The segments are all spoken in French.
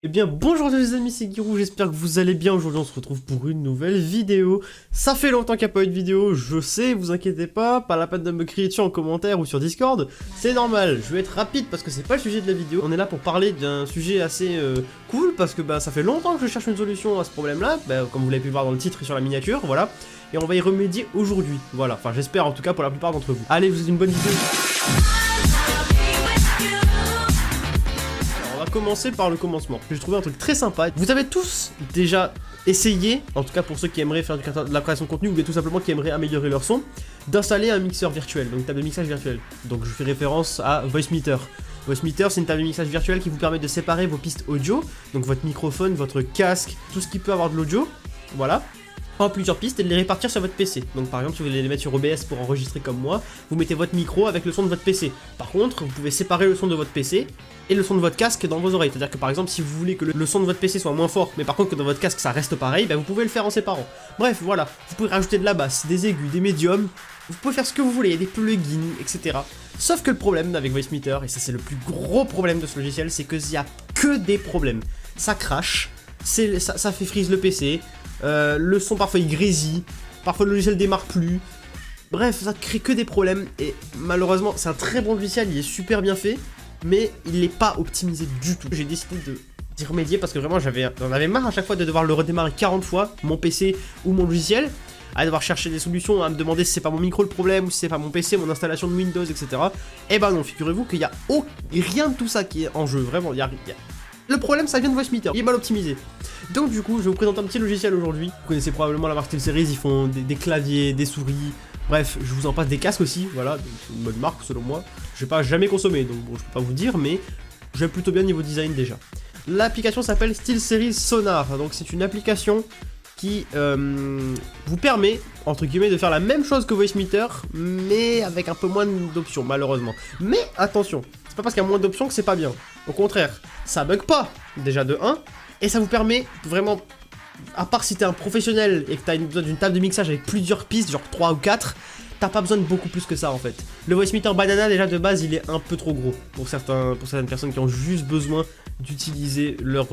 Eh bien bonjour les amis, c'est Giroud, j'espère que vous allez bien. Aujourd'hui on se retrouve pour une nouvelle vidéo. Ça fait longtemps qu'il n'y a pas eu de vidéo, je sais, vous inquiétez pas la peine de me crier dessus en commentaire ou sur Discord. C'est normal, je vais être rapide parce que c'est pas le sujet de la vidéo. On est là pour parler d'un sujet assez cool parce que ça fait longtemps que je cherche une solution à ce problème là, comme vous l'avez pu voir dans le titre et sur la miniature, voilà. Et on va y remédier aujourd'hui, voilà, enfin j'espère en tout cas pour la plupart d'entre vous. Allez, vous êtes une bonne vidéo. Commencer par le commencement. J'ai trouvé un truc très sympa. Vous avez tous déjà essayé, en tout cas pour ceux qui aimeraient faire de la création de contenu ou bien tout simplement qui aimeraient améliorer leur son, d'installer un mixeur virtuel, donc une table de mixage virtuelle. Donc je fais référence à Voicemeeter. Voicemeter, c'est une table de mixage virtuelle qui vous permet de séparer vos pistes audio, donc votre microphone, votre casque, tout ce qui peut avoir de l'audio, voilà, en plusieurs pistes et de les répartir sur votre PC. Donc par exemple si vous voulez les mettre sur OBS pour enregistrer comme moi, vous mettez votre micro avec le son de votre PC. Par contre vous pouvez séparer le son de votre PC et le son de votre casque dans vos oreilles. C'est à dire que par exemple si vous voulez que le son de votre PC soit moins fort mais par contre que dans votre casque ça reste pareil, vous pouvez le faire en séparant. Bref voilà, vous pouvez rajouter de la basse, des aigus, des médiums, vous pouvez faire ce que vous voulez, il y a des plugins, etc. Sauf que le problème avec Voicemeter, et ça c'est le plus gros problème de ce logiciel, c'est qu'il n'y a que des problèmes. Ça crache, ça fait freeze le PC, le son parfois il grésille, parfois le logiciel démarre plus. Bref, ça crée que des problèmes et malheureusement c'est un très bon logiciel, il est super bien fait, mais il n'est pas optimisé du tout. J'ai décidé d'y remédier parce que vraiment j'en avais marre à chaque fois de devoir le redémarrer 40 fois, mon PC ou mon logiciel, à devoir chercher des solutions, à me demander si c'est pas mon micro le problème ou si c'est pas mon PC, mon installation de Windows, etc. Et non, figurez-vous qu'il y a rien de tout ça qui est en jeu, vraiment, il y a. Le problème ça vient de Voicemeter, il est mal optimisé. Donc du coup je vais vous présenter un petit logiciel aujourd'hui. Vous connaissez probablement la marque SteelSeries, ils font des claviers, des souris, bref je vous en passe des casques aussi, voilà, c'est une bonne marque selon moi. Je vais pas jamais consommer donc bon je peux pas vous dire mais j'aime plutôt bien niveau design déjà. L'application s'appelle SteelSeries Sonar, donc c'est une application qui vous permet, entre guillemets, de faire la même chose que Voicemeter, mais avec un peu moins d'options, malheureusement. Mais attention, c'est pas parce qu'il y a moins d'options que c'est pas bien. Au contraire, ça bug pas, déjà de 1, et ça vous permet vraiment, à part si t'es un professionnel et que t'as besoin d'une table de mixage avec plusieurs pistes, genre 3 ou 4, t'as pas besoin de beaucoup plus que ça en fait. Le Voicemeter Banana déjà de base il est un peu trop gros pour certaines personnes qui ont juste besoin d'utiliser leur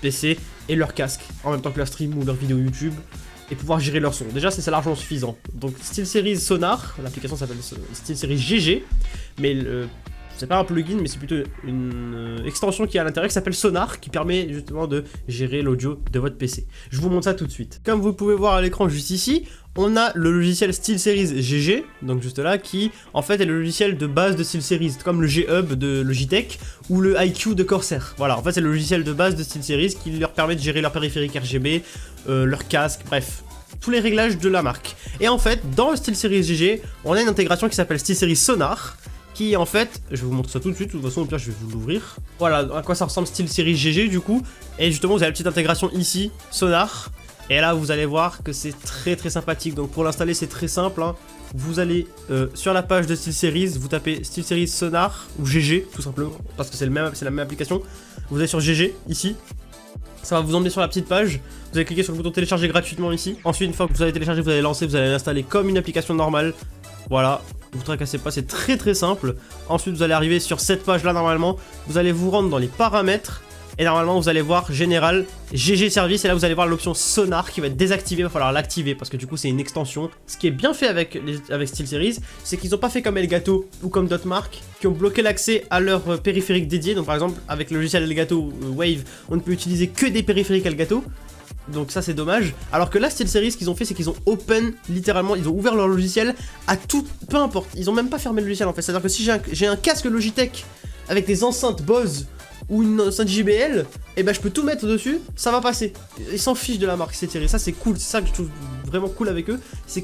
PC et leur casque en même temps que leur stream ou leur vidéo YouTube et pouvoir gérer leur son. Déjà c'est largement suffisant. Donc SteelSeries Sonar, l'application s'appelle SteelSeries GG, mais c'est pas un plugin mais c'est plutôt une extension qui est à l'intérieur qui s'appelle Sonar qui permet justement de gérer l'audio de votre PC. Je vous montre ça tout de suite. Comme vous pouvez voir à l'écran juste ici, on a le logiciel SteelSeries GG, donc juste là, qui en fait est le logiciel de base de SteelSeries, comme le G-Hub de Logitech ou le IQ de Corsair. Voilà, en fait c'est le logiciel de base de SteelSeries qui leur permet de gérer leur périphérique RGB, leur casque, bref, tous les réglages de la marque. Et en fait, dans le SteelSeries GG, on a une intégration qui s'appelle SteelSeries Sonar, qui en fait, je vais vous montrer ça tout de suite, de toute façon au pire je vais vous l'ouvrir. Voilà à quoi ça ressemble SteelSeries GG du coup, et justement vous avez la petite intégration ici, Sonar. Et là vous allez voir que c'est très sympathique, donc pour l'installer c'est très simple, hein. Vous allez sur la page de SteelSeries, vous tapez SteelSeries Sonar ou GG tout simplement, parce que c'est la même application. Vous allez sur GG ici, ça va vous emmener sur la petite page, vous allez cliquer sur le bouton télécharger gratuitement ici. Ensuite une fois que vous avez téléchargé, vous allez lancer, vous allez l'installer comme une application normale. Voilà, vous tracassez pas, c'est très simple. Ensuite vous allez arriver sur cette page là normalement, vous allez vous rendre dans les paramètres. Et normalement vous allez voir général, GG service, et là vous allez voir l'option Sonar qui va être désactivée, il va falloir l'activer parce que du coup c'est une extension. Ce qui est bien fait avec SteelSeries, c'est qu'ils n'ont pas fait comme Elgato ou comme Dotmark, qui ont bloqué l'accès à leur périphérique dédié. Donc par exemple avec le logiciel Elgato Wave, on ne peut utiliser que des périphériques Elgato. Donc ça c'est dommage. Alors que là SteelSeries ce qu'ils ont fait c'est qu'ils ont open, littéralement ils ont ouvert leur logiciel à tout, peu importe. Ils ont même pas fermé le logiciel en fait. C'est à dire que si j'ai un casque Logitech avec des enceintes Bose ou une enceinte JBL, et je peux tout mettre dessus, ça va passer. Ils s'en fichent de la marque SteelSeries, ça c'est cool, c'est ça que je trouve vraiment cool avec eux, c'est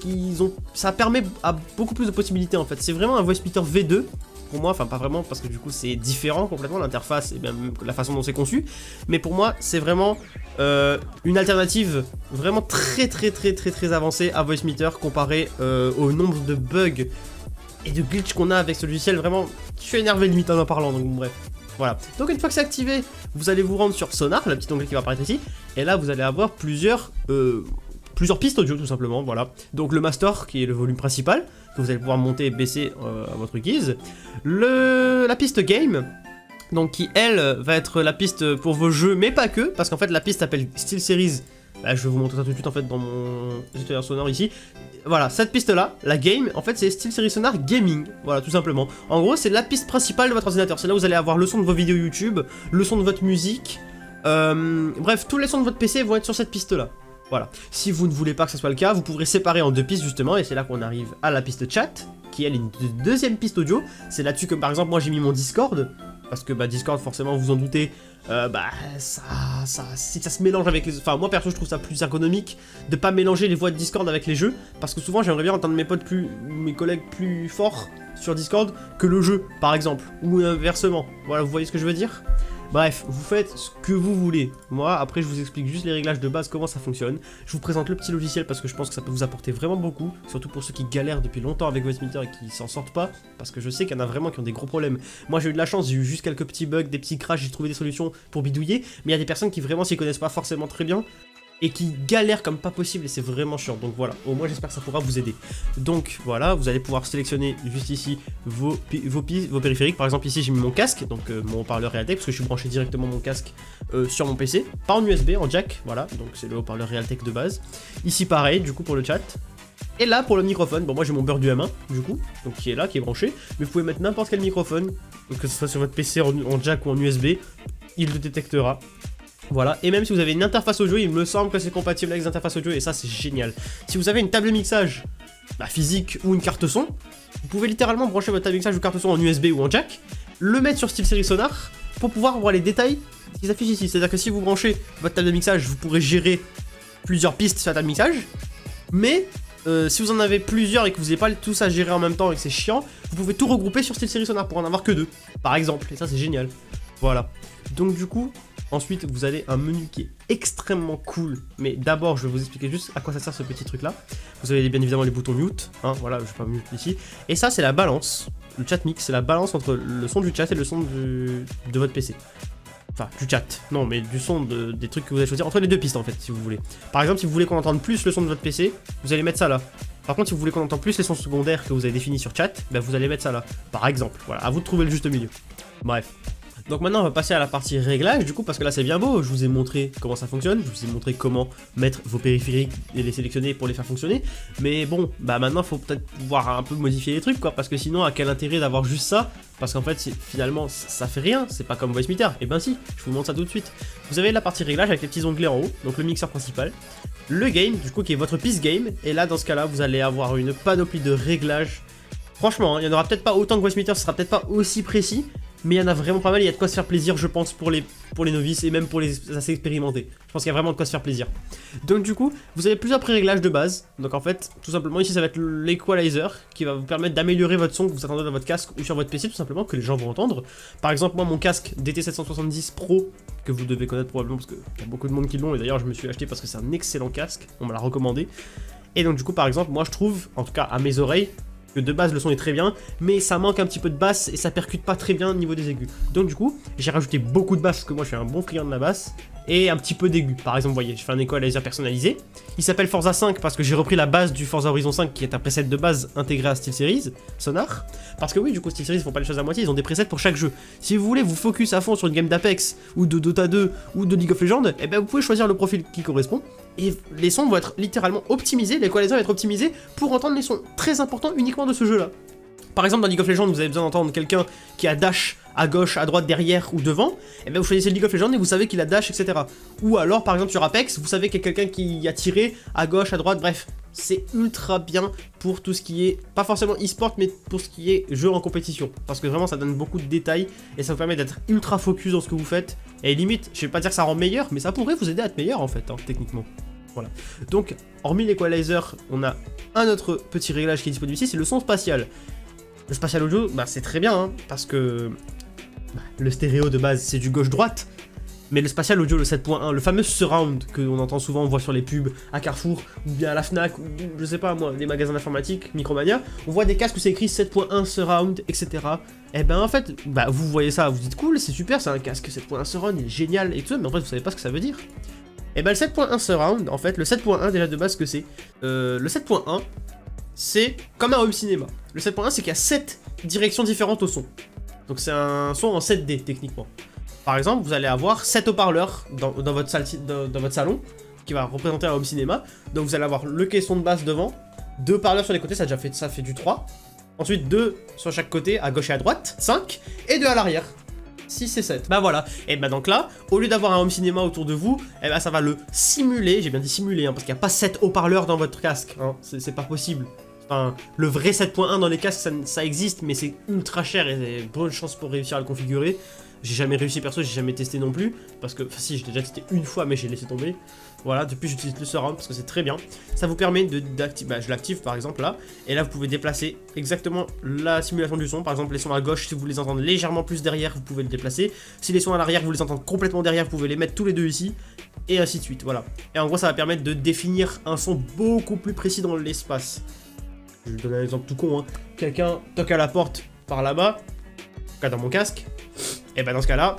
ça permet à beaucoup plus de possibilités en fait. C'est vraiment un Voicemeter V2 pour moi, enfin pas vraiment parce que du coup c'est différent complètement l'interface et même la façon dont c'est conçu, mais pour moi c'est vraiment une alternative vraiment très avancée à Voicemeter comparé au nombre de bugs et de glitch qu'on a avec ce logiciel. Vraiment je suis énervé limite en parlant, donc bref. Voilà, donc une fois que c'est activé, vous allez vous rendre sur Sonar, la petite onglet qui va apparaître ici, et là vous allez avoir plusieurs pistes audio tout simplement, voilà. Donc le master qui est le volume principal, que vous allez pouvoir monter et baisser à votre guise, la piste game, Donc qui elle va être la piste pour vos jeux, mais pas que, parce qu'en fait la piste s'appelle SteelSeries. Bah, je vais vous montrer ça tout de suite en fait dans mon générateur sonore ici. Voilà, cette piste là, la game, en fait c'est SteelSeries Sonar Gaming, voilà tout simplement. En gros c'est la piste principale de votre ordinateur, c'est là où vous allez avoir le son de vos vidéos YouTube, le son de votre musique, bref tous les sons de votre PC vont être sur cette piste là. Voilà, si vous ne voulez pas que ce soit le cas, vous pourrez séparer en 2 pistes justement, et c'est là qu'on arrive à la piste chat, qui elle est une deuxième piste audio. C'est là-dessus que par exemple moi j'ai mis mon Discord, parce que bah Discord forcément vous en doutez, si ça se mélange avec les... Enfin moi perso je trouve ça plus ergonomique de pas mélanger les voix de Discord avec les jeux, parce que souvent j'aimerais bien entendre mes collègues plus forts sur Discord que le jeu par exemple, ou inversement, voilà vous voyez ce que je veux dire. Bref, vous faites ce que vous voulez. Moi, après, je vous explique juste les réglages de base, comment ça fonctionne. Je vous présente le petit logiciel parce que je pense que ça peut vous apporter vraiment beaucoup. Surtout pour ceux qui galèrent depuis longtemps avec Voicemeeter et qui s'en sortent pas. Parce que je sais qu'il y en a vraiment qui ont des gros problèmes. Moi, j'ai eu de la chance, j'ai eu juste quelques petits bugs, des petits crashs, j'ai trouvé des solutions pour bidouiller. Mais il y a des personnes qui vraiment s'y connaissent pas forcément très bien et qui galèrent comme pas possible et c'est vraiment chiant. Donc voilà, au moins j'espère que ça pourra vous aider. Donc voilà, vous allez pouvoir sélectionner juste ici vos périphériques. Par exemple ici j'ai mis mon casque, donc mon haut-parleur Realtek, parce que je suis branché directement mon casque sur mon PC. Pas en USB, en jack, voilà, donc c'est le haut-parleur Realtek de base. Ici pareil, du coup pour le chat. Et là pour le microphone, bon moi j'ai mon beurre du M1 du coup, donc qui est là, qui est branché. Mais vous pouvez mettre n'importe quel microphone, donc que ce soit sur votre PC en jack ou en USB, il le détectera. Voilà, et même si vous avez une interface audio, il me semble que c'est compatible avec les interfaces audio, et ça c'est génial. Si vous avez une table de mixage physique ou une carte son, vous pouvez littéralement brancher votre table de mixage ou carte son en USB ou en jack, le mettre sur SteelSeries Sonar pour pouvoir voir les détails qui s'affichent ici. C'est-à-dire que si vous branchez votre table de mixage, vous pourrez gérer plusieurs pistes sur la table de mixage, mais si vous en avez plusieurs et que vous n'avez pas tous à gérer en même temps et que c'est chiant, vous pouvez tout regrouper sur SteelSeries Sonar pour en avoir que 2, par exemple, et ça c'est génial. Voilà, donc du coup... Ensuite, vous avez un menu qui est extrêmement cool, mais d'abord, je vais vous expliquer juste à quoi ça sert ce petit truc-là. Vous avez bien évidemment les boutons mute, hein, voilà, je vais pas mute ici. Et ça, c'est la balance, le chat mix, c'est la balance entre le son du chat et le son de votre PC. Enfin, du chat, non, mais du son des trucs que vous allez choisir, entre les 2 pistes en fait, si vous voulez. Par exemple, si vous voulez qu'on entende plus le son de votre PC, vous allez mettre ça là. Par contre, si vous voulez qu'on entende plus les sons secondaires que vous avez définis sur chat, ben vous allez mettre ça là. Par exemple, voilà, à vous de trouver le juste milieu. Bref. Donc maintenant on va passer à la partie réglage du coup, parce que là c'est bien beau, je vous ai montré comment ça fonctionne, je vous ai montré comment mettre vos périphériques et les sélectionner pour les faire fonctionner, mais bon, bah maintenant faut peut-être pouvoir un peu modifier les trucs quoi, parce que sinon à quel intérêt d'avoir juste ça, parce qu'en fait finalement ça fait rien, c'est pas comme Voicemeeter, et ben si, je vous montre ça tout de suite. Vous avez la partie réglage avec les petits onglets en haut, donc le mixeur principal, le game du coup qui est votre piste game, et là dans ce cas là vous allez avoir une panoplie de réglages. Franchement, il y en aura peut-être pas autant que Voicemeeter, ce sera peut-être pas aussi précis, mais il y en a vraiment pas mal, il y a de quoi se faire plaisir je pense pour les novices et même pour les assez expérimentés. Je pense qu'il y a vraiment de quoi se faire plaisir. Donc du coup, vous avez plusieurs pré-réglages de base. Donc en fait, tout simplement ici ça va être l'equalizer qui va vous permettre d'améliorer votre son que vous attendez dans votre casque ou sur votre PC tout simplement, que les gens vont entendre. Par exemple moi mon casque DT770 Pro, que vous devez connaître probablement parce qu'il y a beaucoup de monde qui l'ont, et d'ailleurs je me suis acheté parce que c'est un excellent casque, on me l'a recommandé. Et donc du coup par exemple moi je trouve, en tout cas à mes oreilles, que de base le son est très bien, mais ça manque un petit peu de basse et ça percute pas très bien au niveau des aigus. Donc du coup, j'ai rajouté beaucoup de basse parce que moi je suis un bon friand de la basse, et un petit peu d'aigus. Par exemple, vous voyez, je fais un equalizer personnalisé. Il s'appelle Forza 5 parce que j'ai repris la base du Forza Horizon 5 qui est un preset de base intégré à SteelSeries Sonar. Parce que oui, du coup, SteelSeries ils font pas les choses à moitié, ils ont des presets pour chaque jeu. Si vous voulez vous focus à fond sur une game d'Apex, ou de Dota 2, ou de League of Legends, et ben vous pouvez choisir le profil qui correspond. Et les sons vont être littéralement optimisés, l'equalizer va être optimisé pour entendre les sons très importants uniquement de ce jeu-là. Par exemple, dans League of Legends, vous avez besoin d'entendre quelqu'un qui a dash à gauche, à droite, derrière ou devant, et bien vous choisissez League of Legends et vous savez qu'il a dash, etc. Ou alors, par exemple, sur Apex, vous savez qu'il y a quelqu'un qui a tiré à gauche, à droite, bref. C'est ultra bien pour tout ce qui est, pas forcément e-sport, mais pour ce qui est jeu en compétition. Parce que vraiment, ça donne beaucoup de détails et ça vous permet d'être ultra focus dans ce que vous faites. Et limite, je vais pas dire que ça rend meilleur, mais ça pourrait vous aider à être meilleur en fait, hein, techniquement. Voilà. Donc, hormis l'equalizer, on a un autre petit réglage qui est disponible ici, c'est le son spatial. Le spatial audio, bah, c'est très bien, hein, parce que le stéréo de base, c'est du gauche-droite. Mais le spatial audio, le 7.1, le fameux surround qu'on entend souvent, on voit sur les pubs à Carrefour, ou bien à la Fnac, ou je sais pas moi, les magasins d'informatique, Micromania, on voit des casques où c'est écrit 7.1 surround, etc. Et ben en fait, bah vous voyez ça, vous dites cool, c'est super, c'est un casque 7.1 surround, il est génial et tout, mais en fait vous savez pas ce que ça veut dire. Et ben le 7.1 surround, en fait, le 7.1 déjà de base que c'est, le 7.1, c'est comme un home cinéma. Le 7.1 c'est qu'il y a 7 directions différentes au son. Donc c'est un son en 7D techniquement. Par exemple, vous allez avoir 7 haut-parleurs dans votre salon qui va représenter un home cinéma. Donc vous allez avoir le caisson de basse devant, 2 haut-parleurs sur les côtés, ça fait du 3. Ensuite 2 sur chaque côté, à gauche et à droite, 5, et 2 à l'arrière. 6 et 7. Bah voilà. Et bah donc là, au lieu d'avoir un home cinéma autour de vous, et bah ça va le simuler, j'ai bien dit simuler, hein, parce qu'il n'y a pas 7 haut-parleurs dans votre casque, hein, c'est pas possible. Enfin, le vrai 7.1 dans les casques, ça existe, mais c'est ultra cher et bonne chance pour réussir à le configurer. J'ai jamais réussi perso, j'ai jamais testé non plus, parce que, enfin si, j'ai déjà testé une fois, mais j'ai laissé tomber. Voilà, depuis j'utilise le surround parce que c'est très bien. Ça vous permet d'activer, bah, je l'active par exemple là, et là vous pouvez déplacer exactement la simulation du son. Par exemple, les sons à gauche, si vous les entendez légèrement plus derrière, vous pouvez le déplacer. Si les sons à l'arrière, vous les entendez complètement derrière, vous pouvez les mettre tous les deux ici, et ainsi de suite, voilà. Et en gros, ça va permettre de définir un son beaucoup plus précis dans l'espace. Je vais vous donner un exemple tout con, hein. Quelqu'un toque à la porte par là-bas, en tout cas dans mon casque, et ben dans ce cas-là,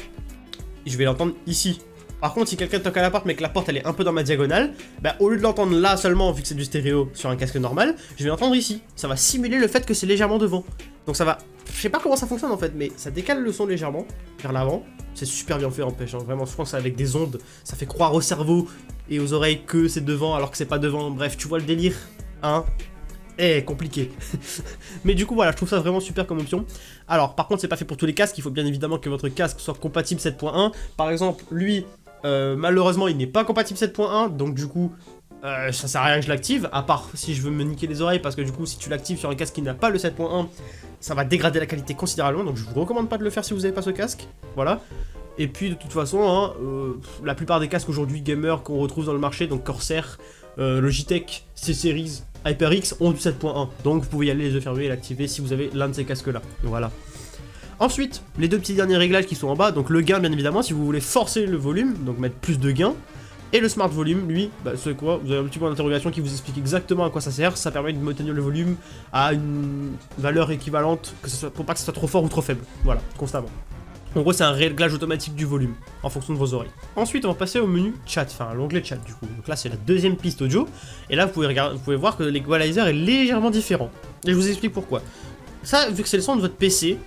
je vais l'entendre ici. Par contre, si quelqu'un toque à la porte mais que la porte elle est un peu dans ma diagonale, bah au lieu de l'entendre là seulement, vu que c'est du stéréo sur un casque normal, je vais l'entendre ici. Ça va simuler le fait que c'est légèrement devant. Donc ça va, je sais pas comment ça fonctionne en fait, mais ça décale le son légèrement vers l'avant. C'est super bien fait en pêche, hein. Vraiment, je pense qu'avec des ondes, ça fait croire au cerveau et aux oreilles que c'est devant alors que c'est pas devant. Bref, tu vois le délire, hein. Compliqué. Mais du coup voilà, je trouve ça vraiment super comme option. Alors par contre c'est pas fait pour tous les casques, il faut bien évidemment que votre casque soit compatible 7.1. Par exemple lui malheureusement il n'est pas compatible 7.1, donc du coup ça sert à rien que je l'active, à part si je veux me niquer les oreilles, parce que du coup si tu l'actives sur un casque qui n'a pas le 7.1, ça va dégrader la qualité considérablement, donc je vous recommande pas de le faire si vous n'avez pas ce casque. Voilà. Et puis de toute façon hein, la plupart des casques aujourd'hui gamer qu'on retrouve dans le marché, donc Corsair, Logitech, C-Series, HyperX ont du 7.1, donc vous pouvez y aller les yeux fermés et l'activer si vous avez l'un de ces casques là, voilà. Ensuite, les deux petits derniers réglages qui sont en bas, donc le gain bien évidemment si vous voulez forcer le volume, donc mettre plus de gain, et le smart volume, lui, bah, c'est quoi? Vous avez un petit point d'interrogation qui vous explique exactement à quoi ça sert, ça permet de maintenir le volume à une valeur équivalente, que ce soit, pour pas que ce soit trop fort ou trop faible, voilà, constamment. En gros, c'est un réglage automatique du volume, en fonction de vos oreilles. Ensuite, on va passer au menu chat, enfin l'onglet chat du coup. Donc là, c'est la deuxième piste audio. Et là, vous pouvez voir que l'equalizer est légèrement différent. Et je vous explique pourquoi. Ça, vu que c'est le son de votre PC,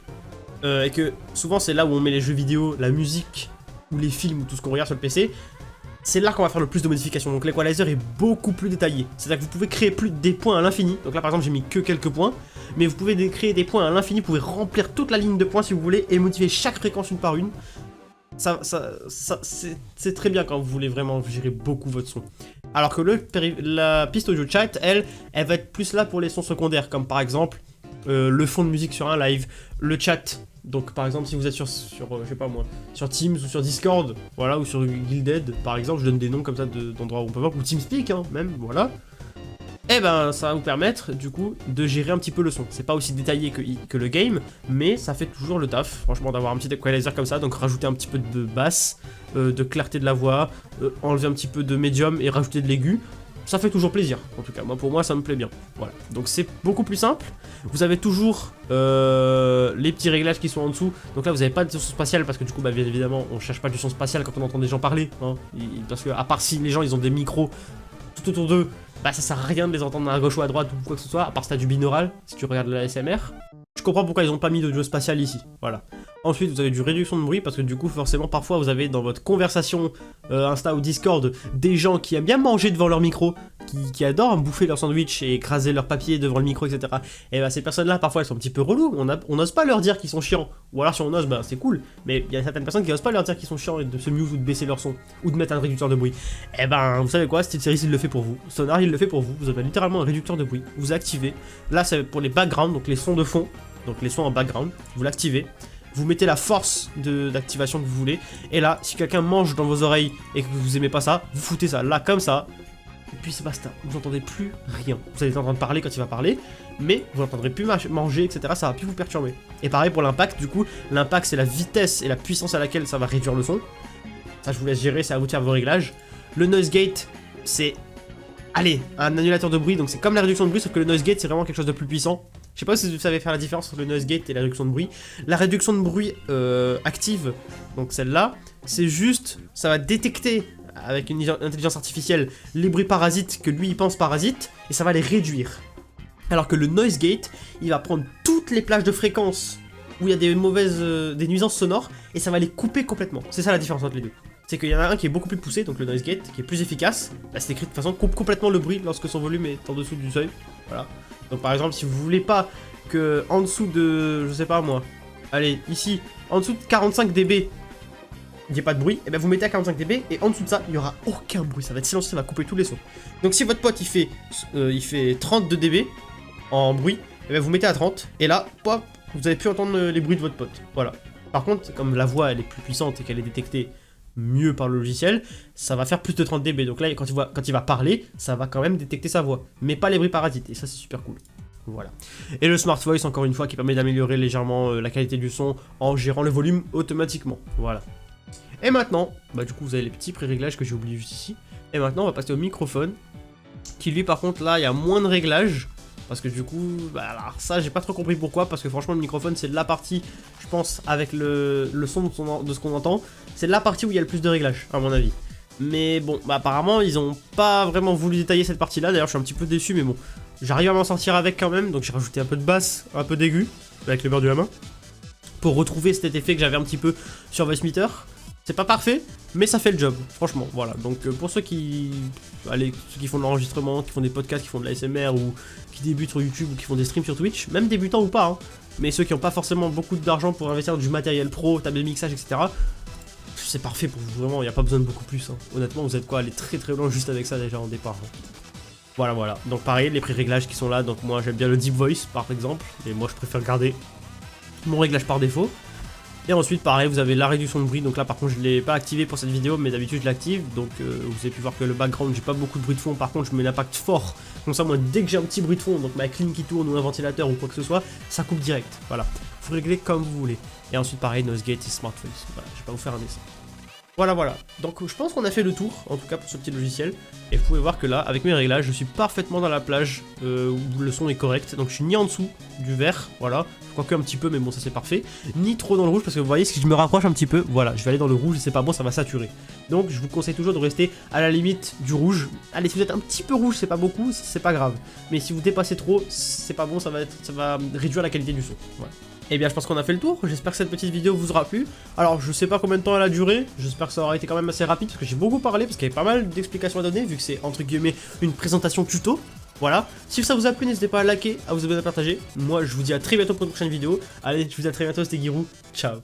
et que souvent c'est là où on met les jeux vidéo, la musique, ou les films, ou tout ce qu'on regarde sur le PC, c'est là qu'on va faire le plus de modifications. Donc l'equalizer est beaucoup plus détaillé. C'est-à-dire que vous pouvez créer des points à l'infini. Donc là, par exemple, j'ai mis que quelques points. Mais vous pouvez créer des points à l'infini, vous pouvez remplir toute la ligne de points si vous voulez et modifier chaque fréquence une par une. C'est très bien quand vous voulez vraiment gérer beaucoup votre son. Alors que la piste audio chat, elle va être plus là pour les sons secondaires, comme par exemple le fond de musique sur un live, le chat. Donc par exemple si vous êtes sur je sais pas moi, sur Teams ou sur Discord, voilà, ou sur Guilded par exemple, je donne des noms comme ça d'endroits où on peut voir, ou TeamSpeak hein, même, voilà. Et ben ça va vous permettre du coup de gérer un petit peu le son. C'est pas aussi détaillé que le game, mais ça fait toujours le taf, franchement, d'avoir un petit equalizer comme ça. Donc rajouter un petit peu de basse, de clarté de la voix, enlever un petit peu de médium et rajouter de l'aigu. Ça fait toujours plaisir, en tout cas, pour moi ça me plaît bien. Voilà, donc c'est beaucoup plus simple. Vous avez toujours les petits réglages qui sont en dessous. Donc là vous n'avez pas de son spatial parce que du coup bah, bien évidemment on cherche pas du son spatial quand on entend des gens parler hein. Parce que à part si les gens ils ont des micros tout autour d'eux, bah ça sert à rien de les entendre à gauche ou à droite ou quoi que ce soit, à part si t'as du binaural, si tu regardes la ASMR. Je comprends pourquoi ils ont pas mis d'audio spatial ici, voilà. Ensuite vous avez du réduction de bruit parce que du coup forcément parfois vous avez dans votre conversation Insta ou Discord des gens qui aiment bien manger devant leur micro, qui adorent bouffer leur sandwich et écraser leur papier devant le micro etc. Et bah ces personnes là parfois elles sont un petit peu reloues, on n'ose pas leur dire qu'ils sont chiants, ou alors si on ose bah c'est cool, mais il y a certaines personnes qui n'osent pas leur dire qu'ils sont chiants et de se mute ou de baisser leur son, ou de mettre un réducteur de bruit. Et ben vous savez quoi, SteelSeries il le fait pour vous, Sonar il le fait pour vous, vous avez littéralement un réducteur de bruit, vous activez, là c'est pour les backgrounds, donc les sons de fond, donc les sons en background, vous l'activez. Vous mettez la force d'activation que vous voulez. Et là, si quelqu'un mange dans vos oreilles et que vous aimez pas ça, vous foutez ça là comme ça. Et puis c'est basta. Vous n'entendez plus rien. Vous allez être en train de parler quand il va parler. Mais vous n'entendrez plus manger, etc. Ça va plus vous perturber. Et pareil pour l'impact. Du coup, l'impact c'est la vitesse et la puissance à laquelle ça va réduire le son. Ça je vous laisse gérer, c'est à vous de faire vos réglages. Le noise gate, c'est... Allez, un annulateur de bruit. Donc c'est comme la réduction de bruit, sauf que le noise gate c'est vraiment quelque chose de plus puissant. Je sais pas si vous savez faire la différence entre le noise gate et la réduction de bruit. La réduction de bruit active, donc celle-là, c'est juste, ça va détecter avec une intelligence artificielle les bruits parasites que lui il pense parasites et ça va les réduire. Alors que le noise gate, il va prendre toutes les plages de fréquences où il y a des nuisances sonores, et ça va les couper complètement. C'est ça la différence entre les deux. C'est qu'il y en a un qui est beaucoup plus poussé, donc le noise gate, qui est plus efficace. Bah, c'est écrit de toute façon, coupe complètement le bruit lorsque son volume est en dessous du seuil. Voilà. Donc par exemple, si vous voulez pas que en dessous de, je sais pas moi, allez, ici, en dessous de 45 dB, il n'y a pas de bruit, et bien vous mettez à 45 dB, et en dessous de ça, il n'y aura aucun bruit. Ça va être silencieux, ça va couper tous les sons. Donc si votre pote il fait 32 dB en bruit, et bien vous mettez à 30, et là, pop, vous avez pu entendre les bruits de votre pote. Voilà. Par contre, comme la voix elle est plus puissante et qu'elle est détectée mieux par le logiciel, ça va faire plus de 30 dB. Donc là, quand il va parler, ça va quand même détecter sa voix, mais pas les bruits parasites. Et ça, c'est super cool. Voilà. Et le Smart Voice, encore une fois, qui permet d'améliorer légèrement la qualité du son en gérant le volume automatiquement. Voilà. Et maintenant, bah du coup, vous avez les petits pré-réglages que j'ai oublié juste ici. Et maintenant, on va passer au microphone, qui lui, par contre, là, il y a moins de réglages. Parce que du coup, bah alors ça j'ai pas trop compris pourquoi, parce que franchement le microphone c'est la partie, je pense, avec le son de ce qu'on entend, c'est la partie où il y a le plus de réglages, à mon avis. Mais bon, bah apparemment ils ont pas vraiment voulu détailler cette partie là, d'ailleurs je suis un petit peu déçu, mais bon, j'arrive à m'en sortir avec quand même, donc j'ai rajouté un peu de basse, un peu d'aigu, avec le beurre de la main, pour retrouver cet effet que j'avais un petit peu sur Voicemeeter. C'est pas parfait, mais ça fait le job, franchement, voilà. Donc pour ceux qui font de l'enregistrement, qui font des podcasts, qui font de l'ASMR ou qui débutent sur YouTube ou qui font des streams sur Twitch, même débutants ou pas, hein, mais ceux qui n'ont pas forcément beaucoup d'argent pour investir dans du matériel pro, table de mixage, etc., c'est parfait pour vous, vraiment, il n'y a pas besoin de beaucoup plus. Hein. Honnêtement, vous êtes quoi, aller très très loin juste avec ça déjà en départ. Hein. Voilà, voilà. Donc pareil, les pré-réglages qui sont là, donc moi j'aime bien le Deep Voice par exemple, et moi je préfère garder mon réglage par défaut. Et ensuite pareil, vous avez la réduction de bruit, donc là par contre je ne l'ai pas activé pour cette vidéo, mais d'habitude je l'active, donc vous avez pu voir que le background j'ai pas beaucoup de bruit de fond, par contre je mets l'impact fort, comme ça moi dès que j'ai un petit bruit de fond, donc ma clim qui tourne ou un ventilateur ou quoi que ce soit, ça coupe direct, voilà, faut régler comme vous voulez. Et ensuite pareil, noise gate et smart voice, voilà, je vais pas vous faire un dessin. Voilà, voilà, donc je pense qu'on a fait le tour, en tout cas pour ce petit logiciel, et vous pouvez voir que là, avec mes réglages, je suis parfaitement dans la plage où le son est correct, donc je suis ni en dessous du vert, voilà, quoique un petit peu, mais bon, ça c'est parfait, ni trop dans le rouge, parce que vous voyez, si je me rapproche un petit peu, voilà, je vais aller dans le rouge, et c'est pas bon, ça va saturer. Donc je vous conseille toujours de rester à la limite du rouge. Allez, si vous êtes un petit peu rouge, c'est pas beaucoup, c'est pas grave, mais si vous dépassez trop, c'est pas bon, ça va réduire la qualité du son, voilà. Et bien je pense qu'on a fait le tour, j'espère que cette petite vidéo vous aura plu. Alors je sais pas combien de temps elle a duré, j'espère que ça aura été quand même assez rapide parce que j'ai beaucoup parlé, parce qu'il y avait pas mal d'explications à donner vu que c'est entre guillemets une présentation tuto. Voilà, si ça vous a plu n'hésitez pas à liker, à vous abonner, à partager. Moi je vous dis à très bientôt pour une prochaine vidéo. Allez, je vous dis à très bientôt, c'était Giroud, ciao.